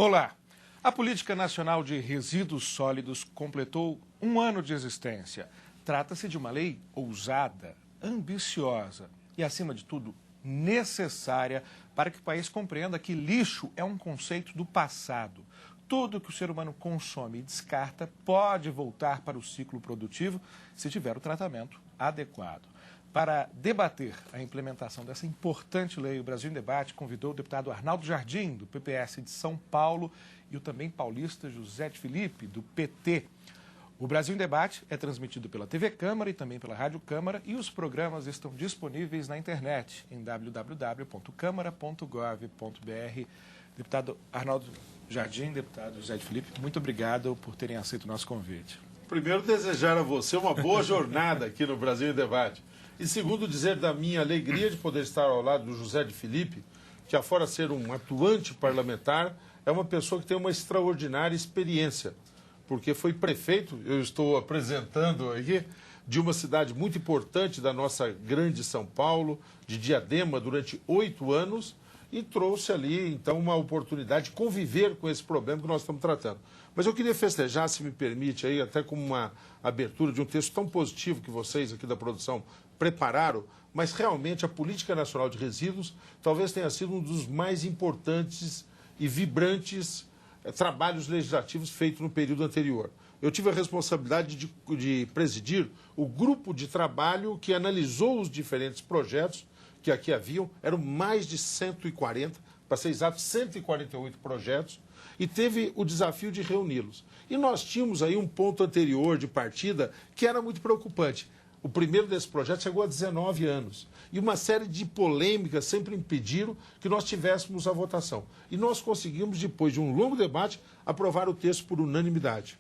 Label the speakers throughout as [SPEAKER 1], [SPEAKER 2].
[SPEAKER 1] Olá! A Política Nacional de Resíduos Sólidos completou um ano de existência. Trata-se de uma lei ousada, ambiciosa e, acima de tudo, necessária para que o país compreenda que lixo é um conceito do passado. Tudo que o ser humano consome e descarta pode voltar para o ciclo produtivo se tiver o tratamento adequado. Para debater a implementação dessa importante lei, o Brasil em Debate convidou o deputado Arnaldo Jardim, do PPS de São Paulo, e o também paulista José de Filipe, do PT. O Brasil em Debate é transmitido pela TV Câmara e também pela Rádio Câmara, e os programas estão disponíveis na internet, em www.câmara.gov.br. Deputado Arnaldo Jardim, deputado José de Filipe, muito obrigado por terem aceito o nosso convite.
[SPEAKER 2] Primeiro, desejar a você uma boa jornada aqui no Brasil em Debate. E segundo, dizer da minha alegria de poder estar ao lado do José de Filipe, que afora ser um atuante parlamentar, é uma pessoa que tem uma extraordinária experiência, porque foi prefeito, eu estou apresentando aqui, de uma cidade muito importante da nossa grande São Paulo, de Diadema, durante 8 anos, e trouxe ali, então, uma oportunidade de conviver com esse problema que nós estamos tratando. Mas eu queria festejar, se me permite, aí, até como uma abertura de um texto tão positivo que vocês aqui da produção prepararam, mas realmente a Política Nacional de Resíduos talvez tenha sido um dos mais importantes e vibrantes trabalhos legislativos feitos no período anterior. Eu tive a responsabilidade de presidir o grupo de trabalho que analisou os diferentes projetos que aqui haviam, eram mais de 140, para ser exato, 148 projetos, e teve o desafio de reuni-los. E nós tínhamos aí um ponto anterior de partida que era muito preocupante. O primeiro desse projeto chegou a 19 anos. E uma série de polêmicas sempre impediram que nós tivéssemos a votação. E nós conseguimos, depois de um longo debate, aprovar o texto por unanimidade.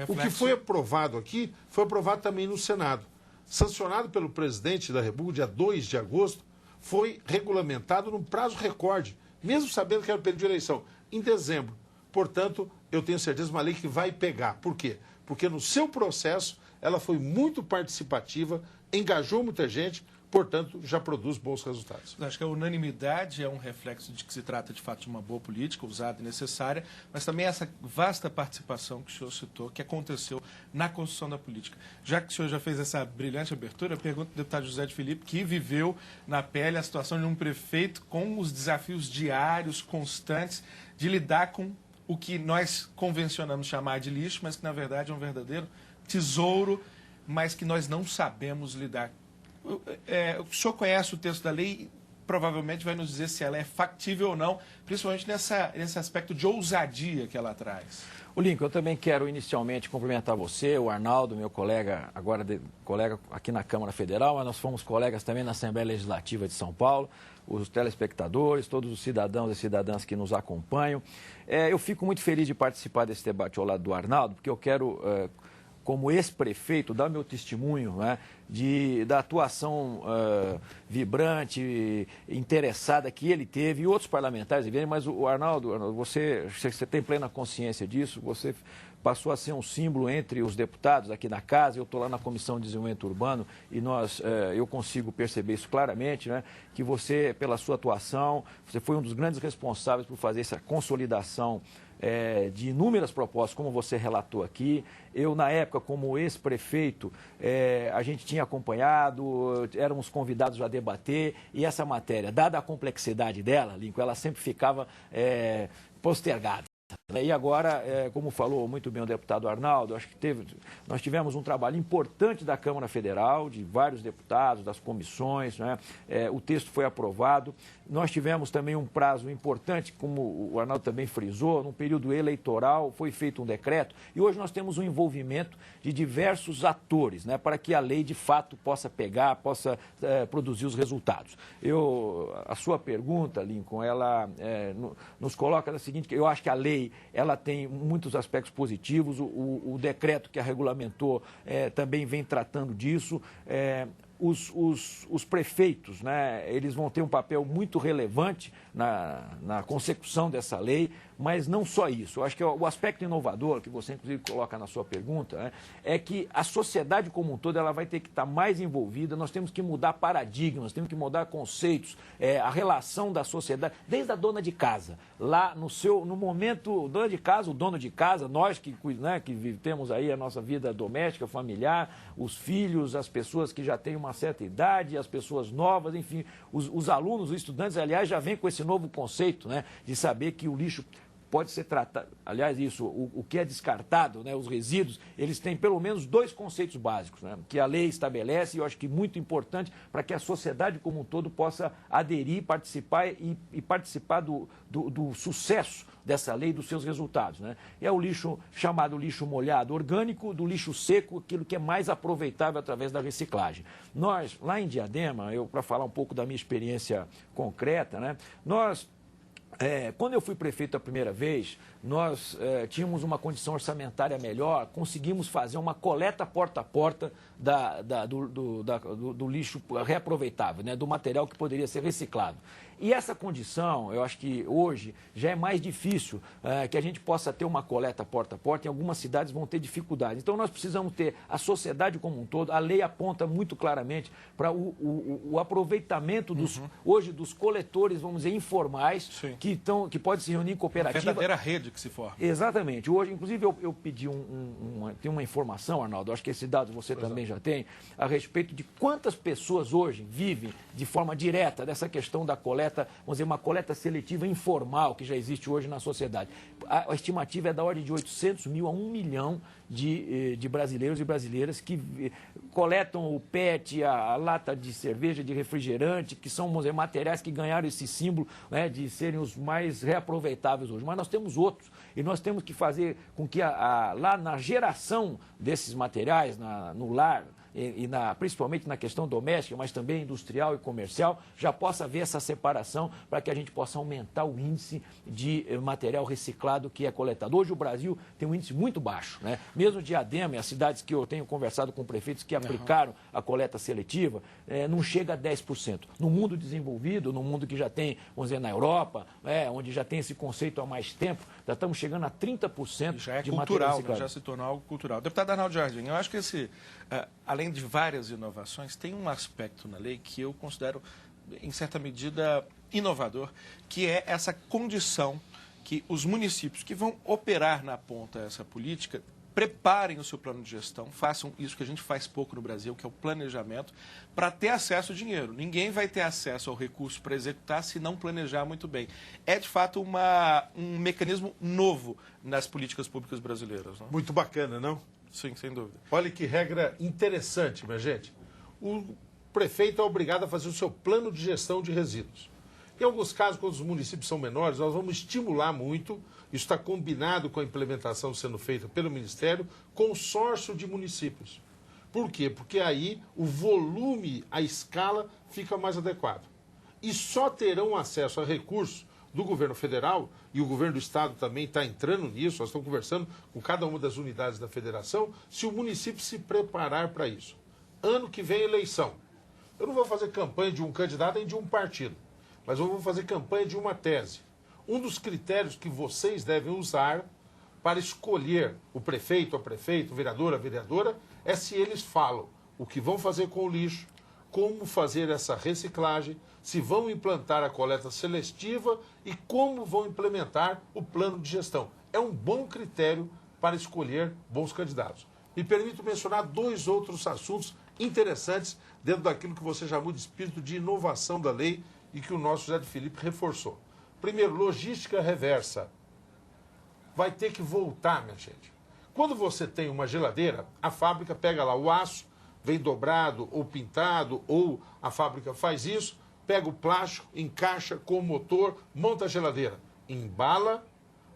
[SPEAKER 2] O que foi aprovado aqui, foi aprovado também no Senado. Sancionado pelo presidente da República, dia 2 de agosto, foi regulamentado num prazo recorde, mesmo sabendo que era o período de eleição, em dezembro. Portanto, eu tenho certeza, uma lei que vai pegar. Por quê? Porque no seu processo ela foi muito participativa, engajou muita gente, portanto, já produz bons resultados.
[SPEAKER 1] Acho que a unanimidade é um reflexo de que se trata, de fato, de uma boa política, usada e necessária, mas também essa vasta participação que o senhor citou, que aconteceu na construção da política. Já que o senhor já fez essa brilhante abertura, eu pergunto ao deputado José de Filipe, que viveu na pele a situação de um prefeito com os desafios diários, constantes, de lidar com o que nós convencionamos chamar de lixo, mas que, na verdade, é um verdadeiro tesouro, mas que nós não sabemos lidar. O senhor conhece o texto da lei, provavelmente vai nos dizer se ela é factível ou não, principalmente nesse aspecto de ousadia que ela traz.
[SPEAKER 3] O Lincoln, eu também quero inicialmente cumprimentar você, o Arnaldo, meu colega, colega aqui na Câmara Federal, mas nós fomos colegas também na Assembleia Legislativa de São Paulo, os telespectadores, todos os cidadãos e cidadãs que nos acompanham. Eu fico muito feliz de participar desse debate ao lado do Arnaldo, porque eu quero como ex-prefeito, dar meu testemunho, né, da atuação vibrante, interessada que ele teve, e outros parlamentares, mas o Arnaldo, você tem plena consciência disso, você passou a ser um símbolo entre os deputados aqui na casa, eu estou lá na Comissão de Desenvolvimento Urbano e eu consigo perceber isso claramente, né, que você, pela sua atuação, você foi um dos grandes responsáveis por fazer essa consolidação de inúmeras propostas, como você relatou aqui. Eu, na época, como ex-prefeito, a gente tinha acompanhado, éramos convidados a debater, e essa matéria, dada a complexidade dela, Lincoln, ela sempre ficava postergada. E agora, como falou muito bem o deputado Arnaldo, acho que nós tivemos um trabalho importante da Câmara Federal, de vários deputados, das comissões, né? O texto foi aprovado. Nós tivemos também um prazo importante, como o Arnaldo também frisou, num período eleitoral, foi feito um decreto, e hoje nós temos um envolvimento de diversos atores, né, para que a lei, de fato, possa pegar, possa produzir os resultados. A sua pergunta, Lincoln, ela nos coloca da seguinte, eu acho que a lei ela tem muitos aspectos positivos, o decreto que a regulamentou também vem tratando disso. os prefeitos, né, eles vão ter um papel muito relevante na consecução dessa lei, mas não só isso. Eu acho que o aspecto inovador, que você inclusive coloca na sua pergunta, né, é que a sociedade como um todo ela vai ter que estar mais envolvida, nós temos que mudar paradigmas, temos que mudar conceitos, a relação da sociedade, desde a dona de casa, lá no momento, dona de casa, o dono de casa, nós que temos aí a nossa vida doméstica, familiar, os filhos, as pessoas que já têm uma certa idade, as pessoas novas, enfim, os alunos, os estudantes, aliás, já vêm com esse novo conceito, né, de saber que o lixo pode ser tratado, aliás, isso, o que é descartado, né, os resíduos, eles têm pelo menos 2 conceitos básicos, né, que a lei estabelece, e eu acho que muito importante para que a sociedade como um todo possa aderir, participar e participar do sucesso dessa lei e dos seus resultados. Né? É o lixo chamado lixo molhado orgânico, do lixo seco, aquilo que é mais aproveitável através da reciclagem. Nós, lá em Diadema, para falar um pouco da minha experiência concreta, né, quando eu fui prefeito a primeira vez, nós tínhamos uma condição orçamentária melhor, conseguimos fazer uma coleta porta a porta do lixo reaproveitável, né, do material que poderia ser reciclado. E essa condição, eu acho que hoje já é mais difícil que a gente possa ter uma coleta porta a porta, em algumas cidades vão ter dificuldade. Então nós precisamos ter a sociedade como um todo, a lei aponta muito claramente para o aproveitamento hoje dos coletores, vamos dizer, informais, que podem se reunir em cooperativa.
[SPEAKER 1] Uma verdadeira rede que se forma.
[SPEAKER 3] Exatamente. Hoje, inclusive, eu pedi tem uma informação, Arnaldo, acho que esse dado você também já tem, a respeito de quantas pessoas hoje vivem de forma direta dessa questão da coleta, vamos dizer, uma coleta seletiva informal que já existe hoje na sociedade. A estimativa é da ordem de 800 mil a 1 milhão de brasileiros e brasileiras que coletam o PET, a lata de cerveja, de refrigerante, que são, vamos dizer, materiais que ganharam esse símbolo, né, de serem os mais reaproveitáveis hoje. Mas nós temos outros e nós temos que fazer com que lá na geração desses materiais, no lar, principalmente na questão doméstica, mas também industrial e comercial, já possa haver essa separação para que a gente possa aumentar o índice de material reciclado que é coletado. Hoje o Brasil tem um índice muito baixo, né? Mesmo Diadema, as cidades que eu tenho conversado com prefeitos que aplicaram a coleta seletiva, não chega a 10%. No mundo desenvolvido, no mundo que já tem, vamos dizer, na Europa, onde já tem esse conceito há mais tempo, já estamos chegando a 30%
[SPEAKER 1] já é
[SPEAKER 3] de
[SPEAKER 1] cultural,
[SPEAKER 3] material
[SPEAKER 1] já se tornou algo cultural. Deputado Arnaldo Jardim, eu acho que além de várias inovações, tem um aspecto na lei que eu considero, em certa medida, inovador, que é essa condição que os municípios que vão operar na ponta essa política preparem o seu plano de gestão, façam isso que a gente faz pouco no Brasil, que é o planejamento, para ter acesso ao dinheiro. Ninguém vai ter acesso ao recurso para executar se não planejar muito bem. É, de fato, um mecanismo novo nas políticas públicas brasileiras. Não?
[SPEAKER 2] Muito bacana, não?
[SPEAKER 1] Sim, sem dúvida.
[SPEAKER 2] Olha que regra interessante, minha gente. O prefeito é obrigado a fazer o seu plano de gestão de resíduos. Em alguns casos, quando os municípios são menores, nós vamos estimular muito, isso está combinado com a implementação sendo feita pelo Ministério, consórcio de municípios. Por quê? Porque aí o volume, a escala fica mais adequado. E só terão acesso a recursos do governo federal, e o governo do estado também está entrando nisso, nós estamos conversando com cada uma das unidades da federação, se o município se preparar para isso. Ano que vem, eleição. Eu não vou fazer campanha de um candidato nem de um partido, mas eu vou fazer campanha de uma tese. Um dos critérios que vocês devem usar para escolher o prefeito, a prefeita, o vereador, a vereadora, é se eles falam o que vão fazer com o lixo, como fazer essa reciclagem, se vão implantar a coleta seletiva e como vão implementar o plano de gestão. É um bom critério para escolher bons candidatos. Me permito mencionar 2 outros assuntos interessantes dentro daquilo que você chamou de espírito de inovação da lei e que o nosso José de Filipe reforçou. Primeiro, logística reversa. Vai ter que voltar, minha gente. Quando você tem uma geladeira, a fábrica pega lá o aço, vem dobrado ou pintado, ou a fábrica faz isso, pega o plástico, encaixa com o motor, monta a geladeira, embala,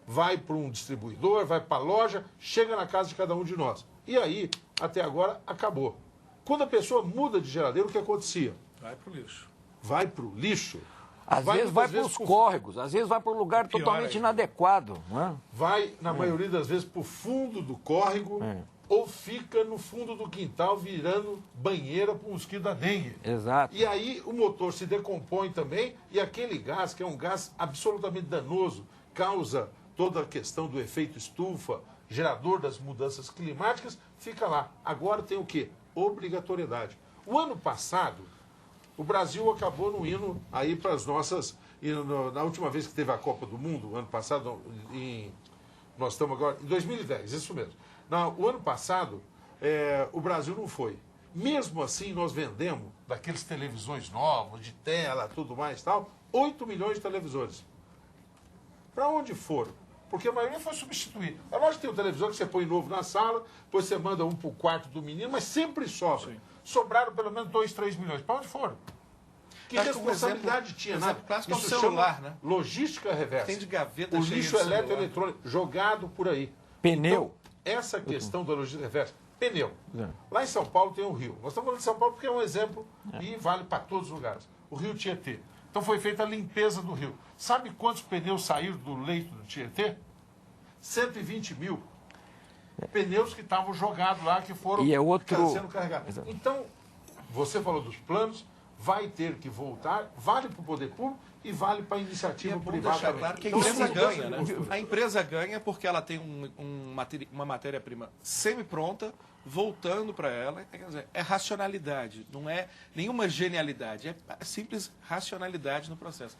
[SPEAKER 2] vai para um distribuidor, vai para a loja, chega na casa de cada um de nós. E aí, até agora, acabou. Quando a pessoa muda de geladeira, o que acontecia?
[SPEAKER 1] Vai para o lixo.
[SPEAKER 2] Vai para o lixo.
[SPEAKER 3] Às vezes vai para os córregos, às vezes vai para um lugar totalmente inadequado. Não é?
[SPEAKER 2] Vai, na maioria das vezes, para o fundo do córrego, ou fica no fundo do quintal virando banheira para o mosquito da dengue.
[SPEAKER 3] Exato.
[SPEAKER 2] E aí o motor se decompõe também e aquele gás, que é um gás absolutamente danoso, causa toda a questão do efeito estufa, gerador das mudanças climáticas, fica lá. Agora tem o quê? Obrigatoriedade. O ano passado, o Brasil acabou não indo aí para as nossas... Na última vez que teve a Copa do Mundo, ano passado, nós estamos agora em 2010, isso mesmo. O ano passado, o Brasil não foi. Mesmo assim, nós vendemos, daqueles televisões novos, de tela, tudo mais e tal, 8 milhões de televisores. Para onde foram? Porque a maioria foi substituir. É lógico que tem um televisor que você põe novo na sala, depois você manda um para o quarto do menino, mas sempre sobra. Sim. Sobraram pelo menos 2, 3 milhões. Para onde foram? Que responsabilidade tinha, nada?
[SPEAKER 1] Isso é um celular, né?
[SPEAKER 2] Logística reversa.
[SPEAKER 1] Tem de gaveta
[SPEAKER 2] o
[SPEAKER 1] cheia
[SPEAKER 2] lixo
[SPEAKER 1] de
[SPEAKER 2] eletroeletrônico jogado por aí.
[SPEAKER 3] Pneu.
[SPEAKER 2] Então, essa questão da logística reversa, pneu. Lá em São Paulo tem o Rio. Nós estamos falando de São Paulo porque é um exemplo e vale para todos os lugares. O Rio Tietê. Então foi feita a limpeza do rio. Sabe quantos pneus saíram do leito do Tietê? 120 mil. Pneus que estavam jogados lá, que foram sendo carregados. Exato. Então, você falou dos planos, vai ter que voltar, vale para o poder público e vale para a iniciativa privada.
[SPEAKER 1] Claro que a empresa ganha, né? A empresa ganha porque ela tem uma matéria-prima semi-pronta, voltando para ela. Quer dizer, é racionalidade, não é nenhuma genialidade, é simples racionalidade no processo.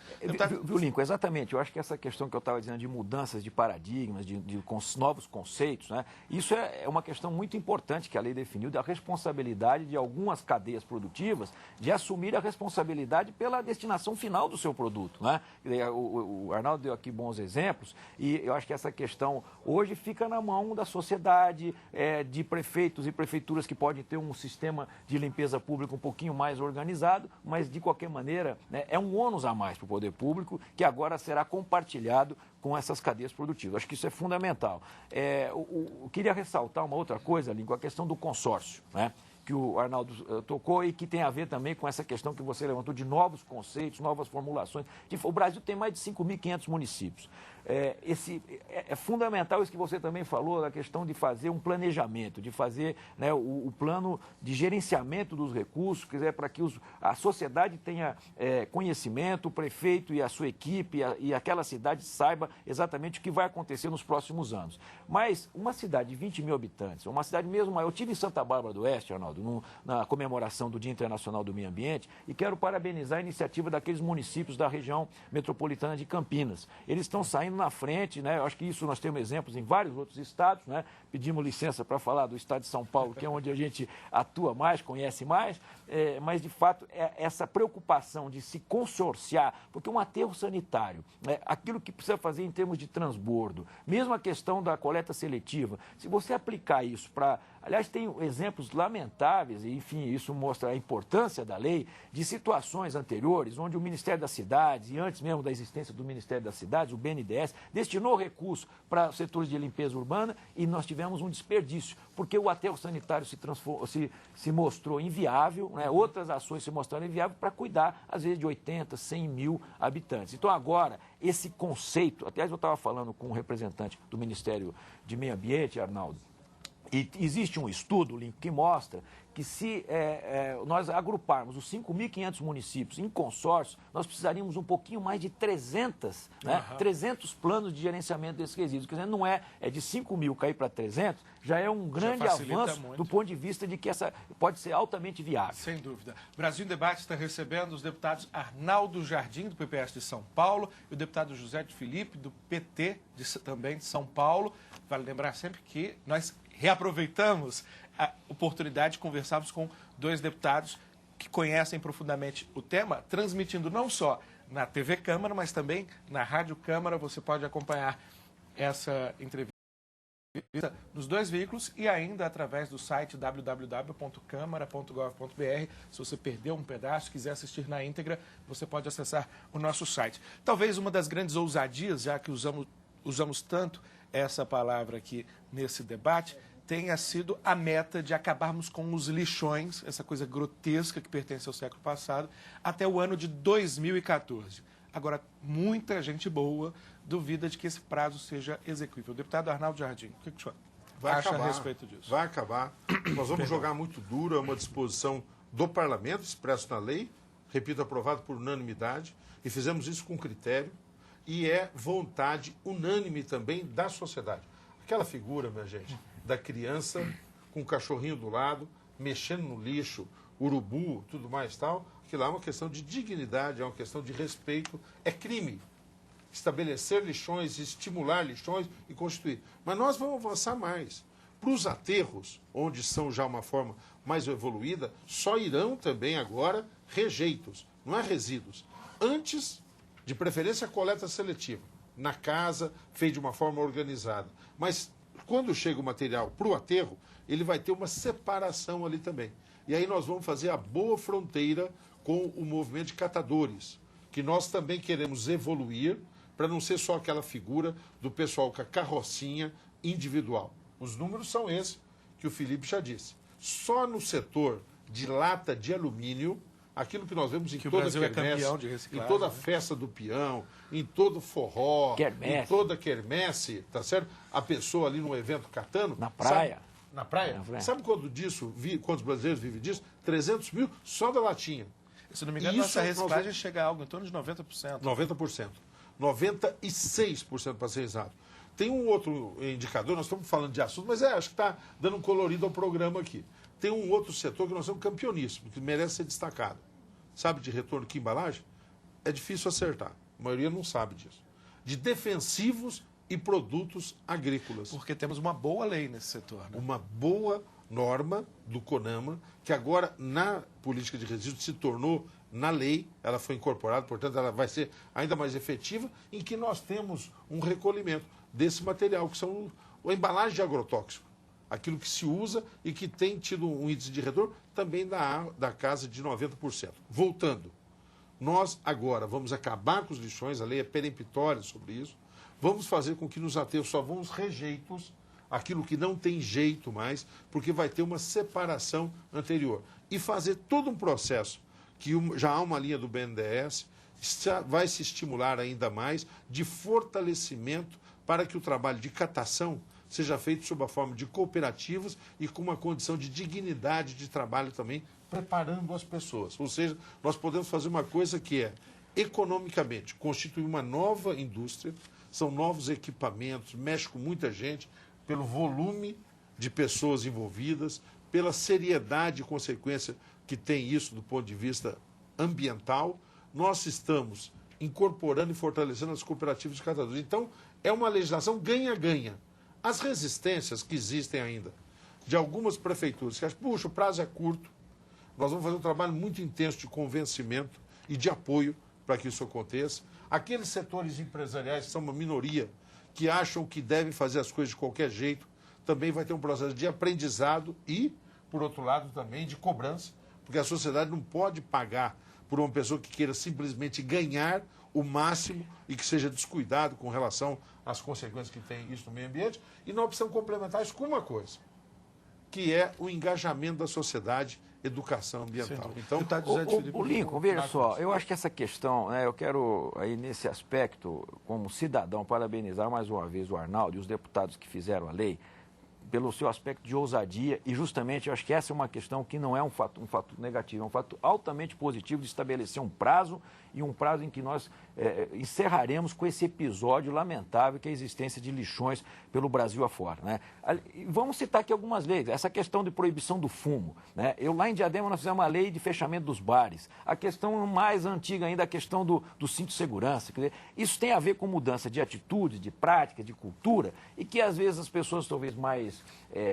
[SPEAKER 3] Viu, Lincoln? Exatamente. Eu acho que essa questão que eu estava dizendo de mudanças de paradigmas, de novos conceitos, né? Isso é uma questão muito importante que a lei definiu, da responsabilidade de algumas cadeias produtivas de assumir a responsabilidade pela destinação final do seu produto, né? O Arnaldo deu aqui bons exemplos e eu acho que essa questão hoje fica na mão da sociedade, de prefeitos e prefeituras que podem ter um sistema de limpeza pública um pouquinho mais organizado, mas de qualquer maneira, né, é um ônus a mais para o poder público que agora será compartilhado com essas cadeias produtivas. Acho que isso é fundamental. Eu queria ressaltar uma outra coisa, Lincoln, a questão do consórcio, né? Que o Arnaldo tocou e que tem a ver também com essa questão que você levantou de novos conceitos, novas formulações. O Brasil tem mais de 5.500 municípios. É fundamental isso que você também falou, a questão de fazer um planejamento, de fazer, né, o plano de gerenciamento dos recursos, quer dizer, para que a sociedade tenha conhecimento, o prefeito e a sua equipe e aquela cidade saiba exatamente o que vai acontecer nos próximos anos. Mas uma cidade de 20 mil habitantes, uma cidade mesmo maior, eu estive em Santa Bárbara do Oeste, Arnaldo, na comemoração do Dia Internacional do Meio Ambiente, e quero parabenizar a iniciativa daqueles municípios da região metropolitana de Campinas. Eles estão saindo na frente, né? Eu acho que isso nós temos exemplos em vários outros estados, né? Pedimos licença para falar do estado de São Paulo, que é onde a gente atua mais, conhece mais, mas de fato essa preocupação de se consorciar, porque um aterro sanitário, aquilo que precisa fazer em termos de transbordo, mesmo a questão da coleta seletiva, se você aplicar isso para... Aliás, tem exemplos lamentáveis, e enfim, isso mostra a importância da lei, de situações anteriores, onde o Ministério das Cidades, e antes mesmo da existência do Ministério das Cidades, o BNDES, destinou recursos para setores de limpeza urbana e nós tivemos um desperdício, porque o aterro sanitário se mostrou inviável, né? Outras ações se mostraram inviáveis para cuidar, às vezes, de 80, 100 mil habitantes. Então, agora, esse conceito, até eu estava falando com um representante do Ministério de Meio Ambiente, Arnaldo, e existe um estudo, Lincoln, que mostra que se nós agruparmos os 5.500 municípios em consórcio, nós precisaríamos um pouquinho mais de 300, né? 300 planos de gerenciamento desses resíduos. Quer dizer, não é de 5 mil cair para 300, já é um grande avanço muito, do ponto de vista de que essa pode ser altamente viável.
[SPEAKER 1] Sem dúvida. Brasil em Debate está recebendo os deputados Arnaldo Jardim, do PPS de São Paulo, e o deputado José de Filipe, do PT, também de São Paulo. Vale lembrar sempre que nós reaproveitamos a oportunidade de conversarmos com dois deputados que conhecem profundamente o tema, transmitindo não só na TV Câmara, mas também na Rádio Câmara. Você pode acompanhar essa entrevista nos dois veículos e ainda através do site www.câmara.gov.br. Se você perdeu um pedaço, quiser assistir na íntegra, você pode acessar o nosso site. Talvez uma das grandes ousadias, já que usamos tanto essa palavra aqui nesse debate, tenha sido a meta de acabarmos com os lixões, essa coisa grotesca que pertence ao século passado, até o ano de 2014. Agora, muita gente boa duvida de que esse prazo seja execuível. Deputado Arnaldo Jardim, o que o senhor? acha a respeito disso?
[SPEAKER 2] Vai acabar. Nós vamos jogar muito duro, é uma disposição do Parlamento, expresso na lei, repito, aprovado por unanimidade, e fizemos isso com critério, e é vontade unânime também da sociedade. Aquela figura, minha gente, da criança com o cachorrinho do lado, mexendo no lixo, urubu, tudo mais tal, que lá é uma questão de dignidade, é uma questão de respeito, é crime estabelecer lixões, estimular lixões e constituir. Mas nós vamos avançar mais. Para os aterros, onde são já uma forma mais evoluída, só irão também agora rejeitos, não é resíduos. Antes, de preferência, coleta seletiva, na casa, feito de uma forma organizada. Mas quando chega o material para o aterro, ele vai ter uma separação ali também. E aí nós vamos fazer a boa fronteira com o movimento de catadores, que nós também queremos evoluir para não ser só aquela figura do pessoal com a carrocinha individual. Os números são esses que o Felipe já disse. Só no setor de lata de alumínio, aquilo que nós vemos em toda a quermesse, em toda a festa do peão, em todo forró, em toda quermesse, tá certo? A pessoa ali num evento catando...
[SPEAKER 3] Na praia.
[SPEAKER 2] Na praia? Sabe quantos brasileiros vivem disso? 300 mil só da latinha.
[SPEAKER 1] Se não me engano, nossa reciclagem chega a algo em torno de 90%.
[SPEAKER 2] 90%. 96% para ser exato. Tem um outro indicador, nós estamos falando de assunto, mas acho que está dando um colorido ao programa aqui. Tem um outro setor que nós somos campeoníssimos, que merece ser destacado. Sabe de retorno que embalagem? É difícil acertar. A maioria não sabe disso. De defensivos e produtos agrícolas.
[SPEAKER 1] Porque temos uma boa lei nesse setor. Né?
[SPEAKER 2] Uma boa norma do CONAMA, que agora na política de resíduos se tornou na lei, ela foi incorporada, portanto ela vai ser ainda mais efetiva, em que nós temos um recolhimento desse material, que são a embalagem de agrotóxico, aquilo que se usa e que tem tido um índice de retorno também da casa de 90%. Voltando, nós agora vamos acabar com os lixões, a lei é peremptória sobre isso, vamos fazer com que nos aterros só vão os rejeitos, aquilo que não tem jeito mais, porque vai ter uma separação anterior. E fazer todo um processo, que já há uma linha do BNDES, vai se estimular ainda mais de fortalecimento para que o trabalho de catação seja feito sob a forma de cooperativas e com uma condição de dignidade de trabalho também, preparando as pessoas. Ou seja, nós podemos fazer uma coisa que é, economicamente, constituir uma nova indústria, são novos equipamentos, mexe com muita gente, pelo volume de pessoas envolvidas, pela seriedade e consequência que tem isso do ponto de vista ambiental, nós estamos incorporando e fortalecendo as cooperativas de catadores. Então, é uma legislação ganha-ganha. As resistências que existem ainda de algumas prefeituras, que acham, puxa, o prazo é curto, nós vamos fazer um trabalho muito intenso de convencimento e de apoio para que isso aconteça. Aqueles setores empresariais que são uma minoria, que acham que devem fazer as coisas de qualquer jeito, também vai ter um processo de aprendizado e, por outro lado, também de cobrança, porque a sociedade não pode pagar por uma pessoa que queira simplesmente ganhar o máximo e que seja descuidado com relação às consequências que tem isso no meio ambiente. E nós precisamos complementar isso com uma coisa, que é o engajamento da sociedade, educação ambiental. Então,
[SPEAKER 3] o Lincoln, veja só, eu acho que essa questão, né, eu quero aí nesse aspecto, como cidadão, parabenizar mais uma vez o Arnaldo e os deputados que fizeram a lei, pelo seu aspecto de ousadia, e justamente eu acho que essa é uma questão que não é um fato negativo, é um fato altamente positivo de estabelecer um prazo, e um prazo em que nós encerraremos com esse episódio lamentável que é a existência de lixões pelo Brasil afora. Né? Vamos citar aqui algumas leis, essa questão de proibição do fumo. Né? Lá em Diadema nós fizemos uma lei de fechamento dos bares, a questão mais antiga ainda, a questão do cinto de segurança. Quer dizer, isso tem a ver com mudança de atitude, de prática, de cultura, e que às vezes as pessoas talvez mais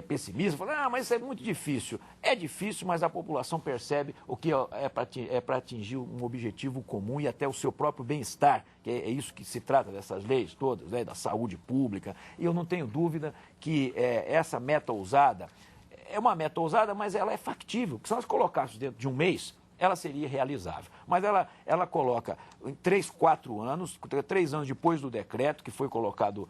[SPEAKER 3] pessimistas falam, mas isso é muito difícil. É difícil, mas a população percebe o que é para atingir um objetivo comum e até o seu próprio bem-estar, que é isso que se trata dessas leis todas, né, da saúde pública. E eu não tenho dúvida que essa meta ousada é uma meta ousada, mas ela é factível, porque se nós colocássemos dentro de um mês, ela seria realizável. Mas ela coloca em 3 anos depois do decreto, que foi colocado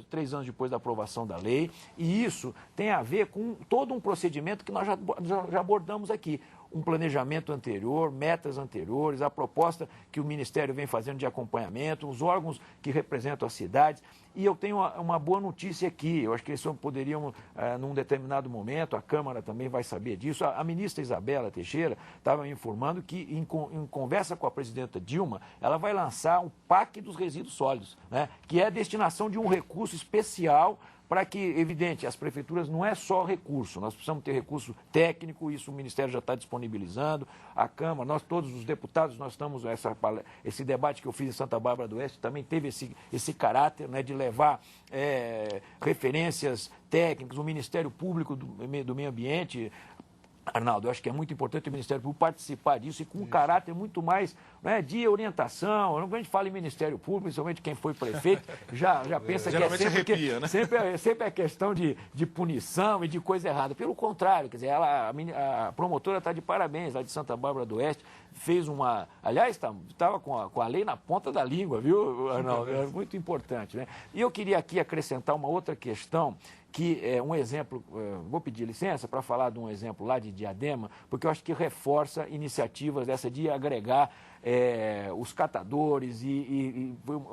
[SPEAKER 3] 3 anos depois da aprovação da lei, e isso tem a ver com todo um procedimento que nós já abordamos aqui. Um planejamento anterior, metas anteriores, a proposta que o Ministério vem fazendo de acompanhamento, os órgãos que representam as cidades. E eu tenho uma boa notícia aqui, eu acho que eles poderiam, num determinado momento, a Câmara também vai saber disso, a ministra Isabela Teixeira estava me informando que, em conversa com a presidenta Dilma, ela vai lançar um PAC dos resíduos sólidos, né, que é a destinação de um recurso especial para que, evidente, as prefeituras não é só recurso, nós precisamos ter recurso técnico, isso o Ministério já está disponibilizando, a Câmara, nós todos os deputados, nós estamos, esse debate que eu fiz em Santa Bárbara do Oeste também teve esse caráter, né, de levar referências técnicas, o Ministério Público do Meio Ambiente. Arnaldo, eu acho que é muito importante o Ministério Público participar disso e com um caráter muito mais, né, de orientação. Quando a gente fala em Ministério Público, principalmente quem foi prefeito, já pensa que
[SPEAKER 1] arrepia, né?
[SPEAKER 3] sempre é questão de punição e de coisa errada. Pelo contrário, quer dizer, a promotora está de parabéns, lá de Santa Bárbara do Oeste, fez uma... Aliás, estava com a lei na ponta da língua, viu, Arnaldo? É muito importante, né? E eu queria aqui acrescentar uma outra questão, que é um exemplo, vou pedir licença para falar de um exemplo lá de Diadema, porque eu acho que reforça iniciativas dessa de agregar os catadores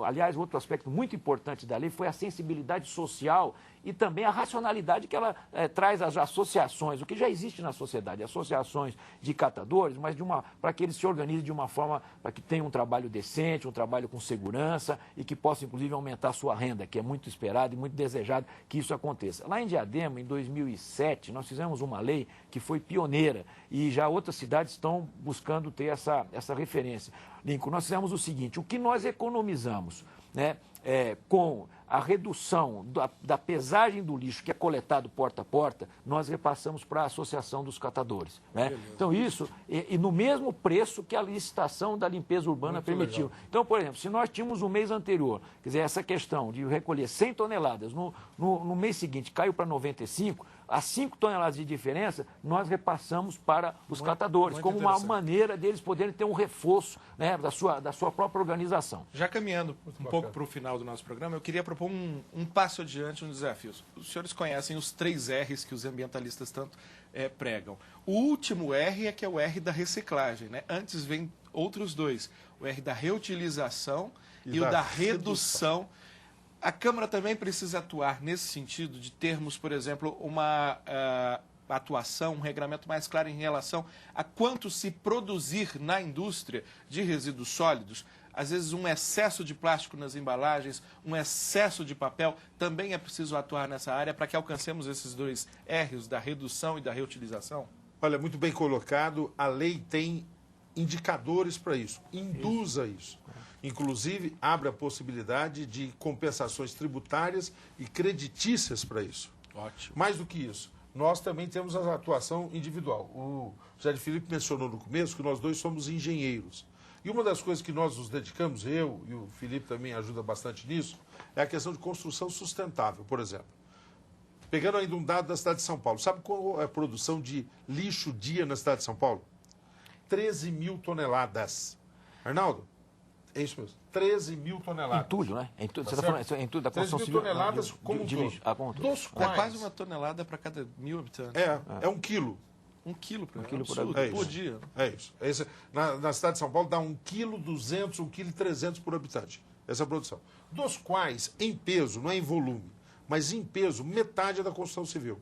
[SPEAKER 3] aliás, outro aspecto muito importante da lei foi a sensibilidade social e também a racionalidade que ela traz às associações, o que já existe na sociedade, associações de catadores, mas para que eles se organizem de uma forma para que tenham um trabalho decente, um trabalho com segurança e que possa, inclusive, aumentar a sua renda, que é muito esperado e muito desejado que isso aconteça. Lá em Diadema, em 2007, nós fizemos uma lei que foi pioneira e já outras cidades estão buscando ter essa referência. Lincoln, nós fizemos o seguinte, o que nós economizamos, né, com a redução da pesagem do lixo que é coletado porta a porta, nós repassamos para a Associação dos Catadores, né? Então isso, e no mesmo preço que a licitação da limpeza urbana muito permitiu. Legal. Então, por exemplo, se nós tínhamos no mês anterior, quer dizer, essa questão de recolher 100 toneladas, no mês seguinte caiu para 95, as 5 toneladas de diferença, nós repassamos para os catadores, como uma maneira deles poderem ter um reforço, né, da sua própria organização.
[SPEAKER 1] Já caminhando um pouco para o final do nosso programa, eu queria propor um passo adiante, um desafio. Os senhores conhecem os 3 R's que os ambientalistas tanto pregam. O último R é que é o R da reciclagem, né? Antes vem outros 2, o R da reutilização e o da redução. A Câmara também precisa atuar nesse sentido de termos, por exemplo, uma atuação, um regramento mais claro em relação a quanto se produzir na indústria de resíduos sólidos. Às vezes um excesso de plástico nas embalagens, um excesso de papel, também é preciso atuar nessa área para que alcancemos esses 2 R's da redução e da reutilização?
[SPEAKER 2] Olha, muito bem colocado, a lei tem indicadores para isso, induza isso. Inclusive, abre a possibilidade de compensações tributárias e creditícias para isso.
[SPEAKER 1] Ótimo.
[SPEAKER 2] Mais do que isso, nós também temos a atuação individual. O José de Filipe mencionou no começo que nós 2 somos engenheiros. E uma das coisas que nós nos dedicamos, eu e o Filipe também ajuda bastante nisso, é a questão de construção sustentável, por exemplo. Pegando ainda um dado da cidade de São Paulo, sabe qual é a produção de lixo dia na cidade de São Paulo? 13 mil toneladas. Arnaldo? É isso mesmo, 13 mil toneladas.
[SPEAKER 3] Em tudo, né? Em tudo,
[SPEAKER 2] tá
[SPEAKER 3] você está falando em tudo da construção civil.
[SPEAKER 2] 13 mil toneladas como
[SPEAKER 3] de
[SPEAKER 2] lixo.
[SPEAKER 3] Dos
[SPEAKER 2] quais...
[SPEAKER 1] É quase 1 tonelada para cada 1.000 habitantes.
[SPEAKER 2] É 1 quilo.
[SPEAKER 1] 1 quilo por
[SPEAKER 2] dia.
[SPEAKER 1] É
[SPEAKER 2] isso. Na cidade de São Paulo dá 1,2 kg, 1,3 kg por habitante. Essa é a produção. Dos quais, em peso, não é em volume, mas em peso, metade é da construção civil.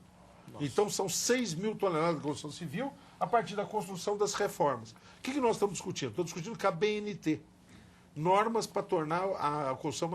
[SPEAKER 2] Nossa. Então são 6 mil toneladas de construção civil a partir da construção das reformas. O que nós estamos discutindo? Estamos discutindo com a BNT. Normas para tornar a construção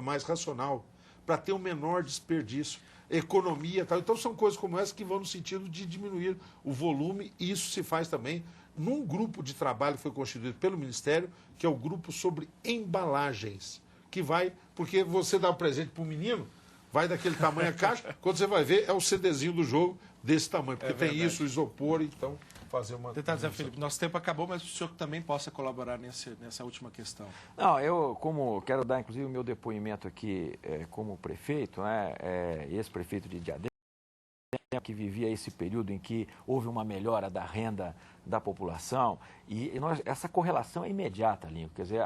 [SPEAKER 2] mais racional, para ter um menor desperdício, economia e tal. Então são coisas como essa que vão no sentido de diminuir o volume, e isso se faz também num grupo de trabalho que foi constituído pelo Ministério, que é o grupo sobre embalagens, que vai, porque você dá um presente para o menino, vai daquele tamanho a caixa, quando você vai ver é o CDzinho do jogo desse tamanho, porque tem isso, isopor, então... fazer uma...
[SPEAKER 1] Tentar dizer, Felipe, nosso tempo acabou, mas o senhor também possa colaborar nessa última questão.
[SPEAKER 3] Não, eu quero dar, inclusive, o meu depoimento aqui como prefeito, né, ex-prefeito de Diadema, que vivia esse período em que houve uma melhora da renda da população, e essa correlação é imediata, Lincoln, quer dizer,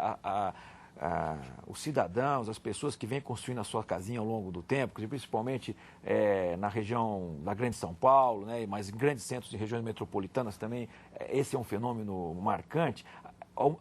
[SPEAKER 3] os cidadãos, as pessoas que vêm construindo a sua casinha ao longo do tempo, principalmente na região da Grande São Paulo, né, mas em grandes centros de regiões metropolitanas também, esse é um fenômeno marcante.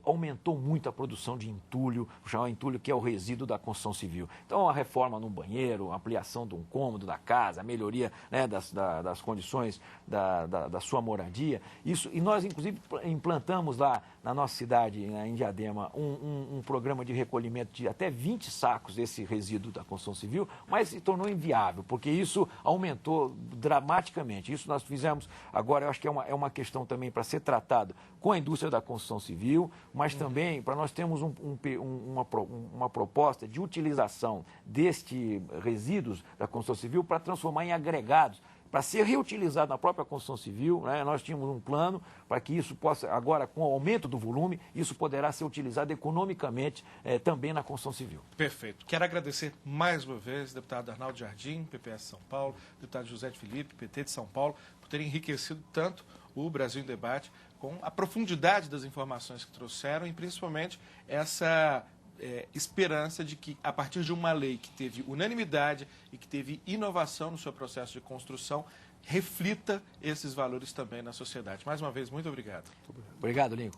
[SPEAKER 3] aumentou muito a produção de entulho, o chamado entulho, que é o resíduo da construção civil. Então, a reforma no banheiro, a ampliação de um cômodo da casa, a melhoria, né, das condições da sua moradia, isso, e nós, inclusive, implantamos lá na nossa cidade, em Diadema, um programa de recolhimento de até 20 sacos desse resíduo da construção civil, mas se tornou inviável, porque isso aumentou dramaticamente. Isso nós fizemos, agora eu acho que é uma questão também para ser tratado com a indústria da construção civil, mas também para nós termos uma proposta de utilização destes resíduos da construção civil para transformar em agregados, para ser reutilizado na própria construção civil, né? Nós tínhamos um plano para que isso possa, agora com o aumento do volume, isso poderá ser utilizado economicamente também na construção civil.
[SPEAKER 1] Perfeito. Quero agradecer mais uma vez, deputado Arnaldo Jardim, PPS de São Paulo, deputado José de Filipe, PT de São Paulo, por terem enriquecido tanto o Brasil em Debate com a profundidade das informações que trouxeram e principalmente essa esperança de que, a partir de uma lei que teve unanimidade e que teve inovação no seu processo de construção, reflita esses valores também na sociedade. Mais uma vez, muito obrigado.
[SPEAKER 3] Obrigado, Lincoln.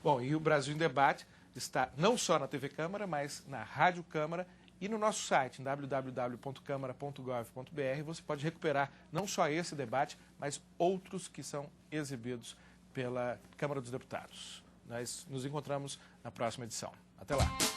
[SPEAKER 1] Bom, e o Brasil em Debate está não só na TV Câmara, mas na Rádio Câmara e no nosso site, www.câmara.gov.br. Você pode recuperar não só esse debate, mas outros que são exibidos pela Câmara dos Deputados. Nós nos encontramos na próxima edição. Até lá.